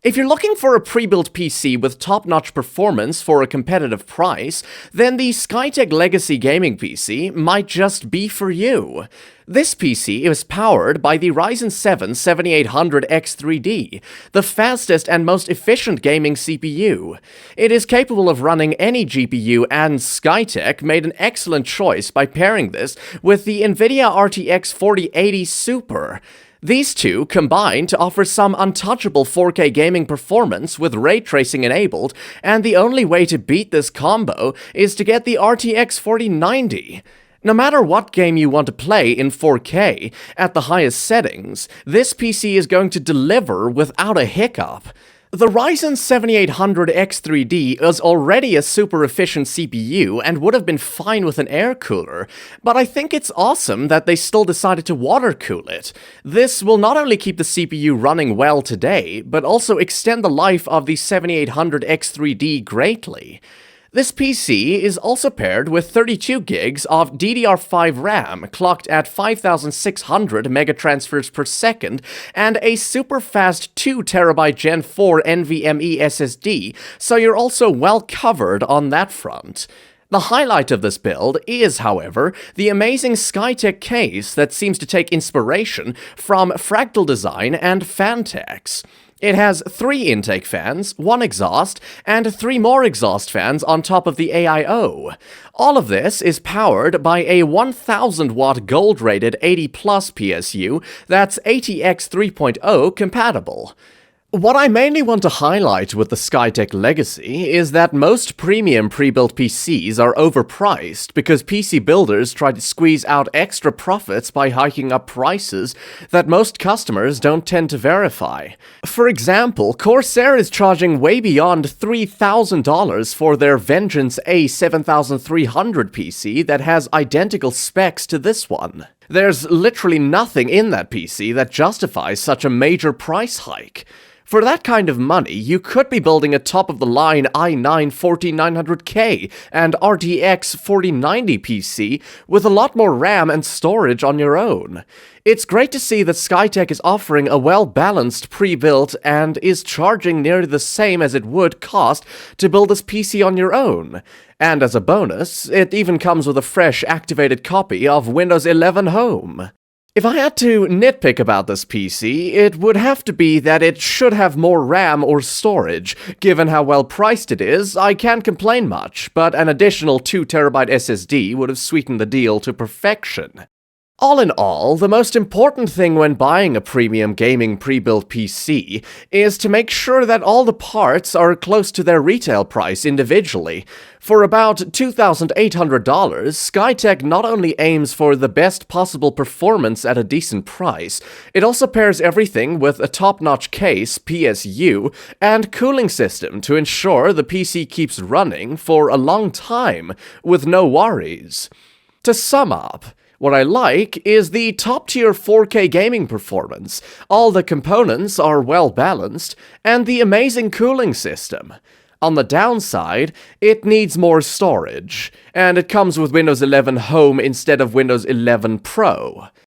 If you're looking for a pre-built PC with top-notch performance for a competitive price, then the Skytech Legacy Gaming PC might just be for you. This PC is powered by the Ryzen 7 7800X3D, the fastest and most efficient gaming CPU. It is capable of running any GPU, and Skytech made an excellent choice by pairing this with the NVIDIA RTX 4080 Super. These two combine to offer some untouchable 4K gaming performance with ray tracing enabled, and the only way to beat this combo is to get the RTX 4090. No matter what game you want to play in 4K at the highest settings, this PC is going to deliver without a hiccup. The Ryzen 7800X3D is already a super efficient CPU and would have been fine with an air cooler, but I think it's awesome that they still decided to water cool it. This will not only keep the CPU running well today, but also extend the life of the 7800X3D greatly. This PC is also paired with 32 gigs of DDR5 RAM, clocked at 5600 megatransfers per second, and a super fast 2TB Gen 4 NVMe SSD, so you're also well covered on that front. The highlight of this build is, however, the amazing Skytech case that seems to take inspiration from Fractal Design and Fantex. It has 3 intake fans, 1 exhaust, and 3 more exhaust fans on top of the AIO. All of this is powered by a 1000-watt gold-rated 80+ PSU that's ATX 3.0 compatible. What I mainly want to highlight with the Skytech Legacy is that most premium pre-built PCs are overpriced because PC builders try to squeeze out extra profits by hiking up prices that most customers don't tend to verify. For example, Corsair is charging way beyond $3,000 for their Vengeance A7300 PC that has identical specs to this one. There's literally nothing in that PC that justifies such a major price hike. For that kind of money, you could be building a top-of-the-line i9-14900K and RTX 4090 PC with a lot more RAM and storage on your own. It's great to see that Skytech is offering a well-balanced pre-built and is charging nearly the same as it would cost to build this PC on your own. And as a bonus, it even comes with a fresh activated copy of Windows 11 Home. If I had to nitpick about this PC, it would have to be that it should have more RAM or storage. Given how well priced it is, I can't complain much, but an additional 2TB SSD would have sweetened the deal to perfection. All in all, the most important thing when buying a premium gaming pre-built PC is to make sure that all the parts are close to their retail price individually. For about $2,800, Skytech not only aims for the best possible performance at a decent price, it also pairs everything with a top-notch case, PSU, and cooling system to ensure the PC keeps running for a long time with no worries. To sum up, what I like is the top-tier 4K gaming performance, all the components are well balanced, and the amazing cooling system. On the downside, it needs more storage, and it comes with Windows 11 Home instead of Windows 11 Pro.